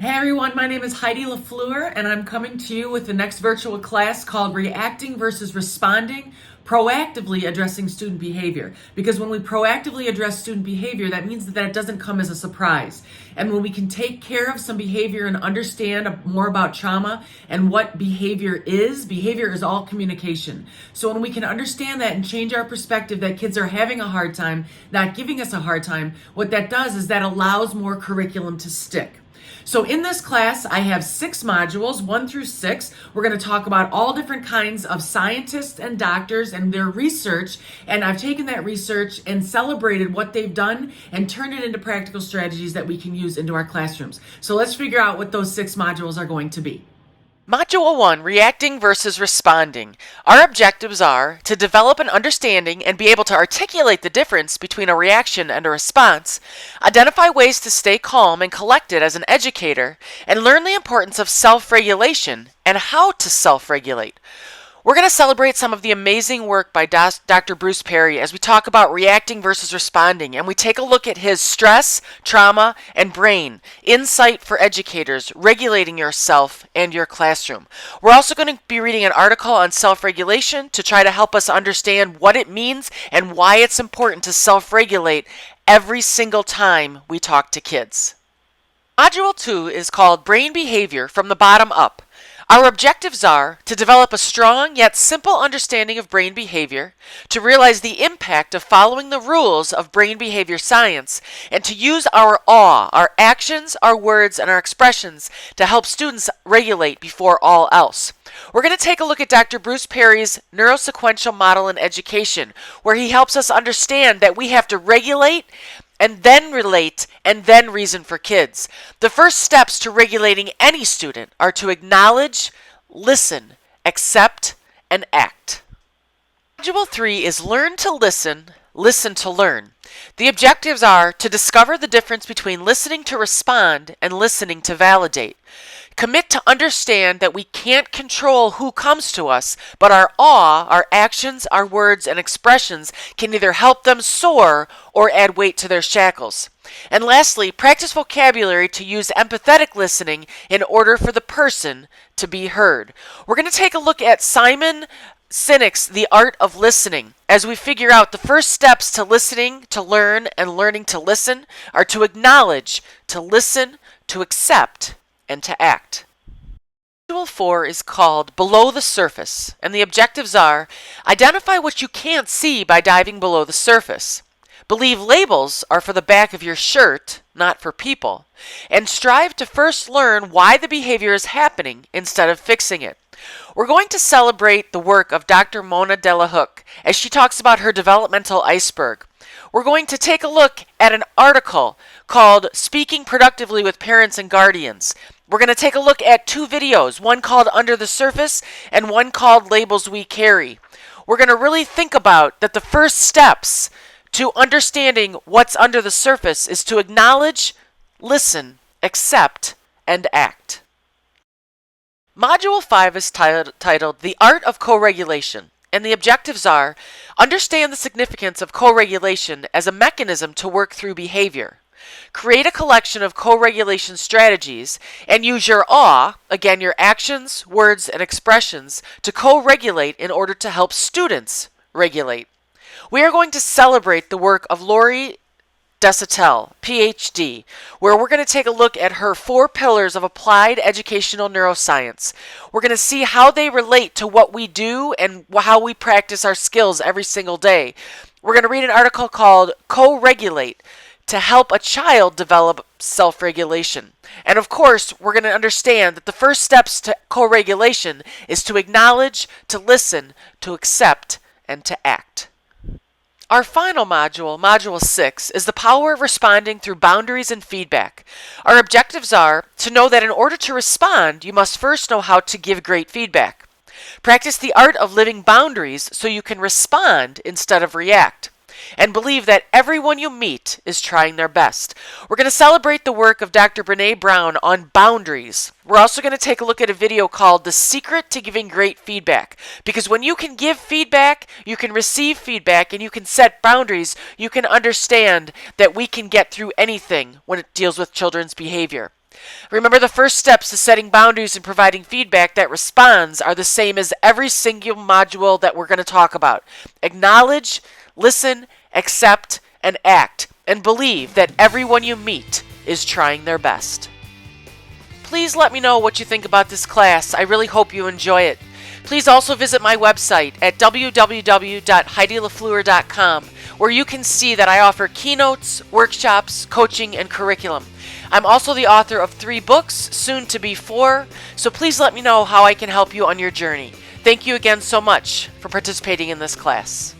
Hey everyone, my name is Heidy LaFleur, and I'm coming to you with the next virtual class called Reacting versus Responding, Proactively Addressing Student Behavior. Because when we proactively address student behavior, that means that it doesn't come as a surprise. And when we can take care of some behavior and understand more about trauma and what behavior is all communication. So when we can understand that and change our perspective that kids are having a hard time, not giving us a hard time, what that does is that allows more curriculum to stick. So in this class, I have 6 modules, 1 through 6. We're going to talk about all different kinds of scientists and doctors and their research. And I've taken that research and celebrated what they've done and turned it into practical strategies that we can use into our classrooms. So let's figure out what those 6 modules are going to be. Module 1, Reacting versus Responding. Our objectives are to develop an understanding and be able to articulate the difference between a reaction and a response, identify ways to stay calm and collected as an educator, and learn the importance of self-regulation and how to self-regulate. We're going to celebrate some of the amazing work by Dr. Bruce Perry as we talk about reacting versus responding, and we take a look at his stress, trauma, and brain, insight for educators, regulating yourself and your classroom. We're also going to be reading an article on self-regulation to try to help us understand what it means and why it's important to self-regulate every single time we talk to kids. Module 2 is called Brain Behavior from the Bottom Up. Our objectives are to develop a strong yet simple understanding of brain behavior, to realize the impact of following the rules of brain behavior science, and to use our awe, our actions, our words, and our expressions to help students regulate before all else. We're going to take a look at Dr. Bruce Perry's neurosequential model in education, where he helps us understand that we have to regulate and then relate, and then reason for kids. The first steps to regulating any student are to acknowledge, listen, accept, and act. Module 3 is Learn to Listen, Listen to Learn. The objectives are to discover the difference between listening to respond and listening to validate. Commit to understand that we can't control who comes to us, but our awe, our actions, our words, and expressions can either help them soar or add weight to their shackles. And lastly, practice vocabulary to use empathetic listening in order for the person to be heard. We're going to take a look at Simon Sinek's The Art of Listening as we figure out the first steps to listening, to learn, and learning to listen are to acknowledge, to listen, to accept, and to act. Module 4 is called Below the Surface, and the objectives are identify what you can't see by diving below the surface. Believe labels are for the back of your shirt, not for people, and strive to first learn why the behavior is happening instead of fixing it. We're going to celebrate the work of Dr. Mona Delahooke as she talks about her developmental iceberg. We're going to take a look at an article called Speaking Productively with Parents and Guardians. We're going to take a look at 2 videos, one called Under the Surface and one called Labels We Carry. We're going to really think about that the first steps to understanding what's under the surface is to acknowledge, listen, accept, and act. Module 5 is titled The Art of Co-Regulation, and the objectives are understand the significance of co-regulation as a mechanism to work through behavior. Create a collection of co-regulation strategies and use your awe, again your actions, words, and expressions, to co-regulate in order to help students regulate. We are going to celebrate the work of Lori Desautels, PhD, where we're going to take a look at her 4 pillars of applied educational neuroscience. We're going to see how they relate to what we do and how we practice our skills every single day. We're going to read an article called Co-Regulate to help a child develop self-regulation. And of course, we're going to understand that the first steps to co-regulation is to acknowledge, to listen, to accept, and to act. Our final module, Module 6, is the power of responding through boundaries and feedback. Our objectives are to know that in order to respond, you must first know how to give great feedback. Practice the art of living boundaries so you can respond instead of react. And believe that everyone you meet is trying their best. We're going to celebrate the work of Dr. Brene Brown on boundaries. We're also going to take a look at a video called The Secret to Giving Great Feedback. Because when you can give feedback, you can receive feedback, and you can set boundaries, you can understand that we can get through anything when it deals with children's behavior. Remember, the first steps to setting boundaries and providing feedback that responds are the same as every single module that we're going to talk about. Acknowledge, listen, accept, and act, and believe that everyone you meet is trying their best. Please let me know what you think about this class. I really hope you enjoy it. Please also visit my website at www.heidylafleur.com, where you can see that I offer keynotes, workshops, coaching, and curriculum. I'm also the author of 3 books, soon to be 4, so please let me know how I can help you on your journey. Thank you again so much for participating in this class.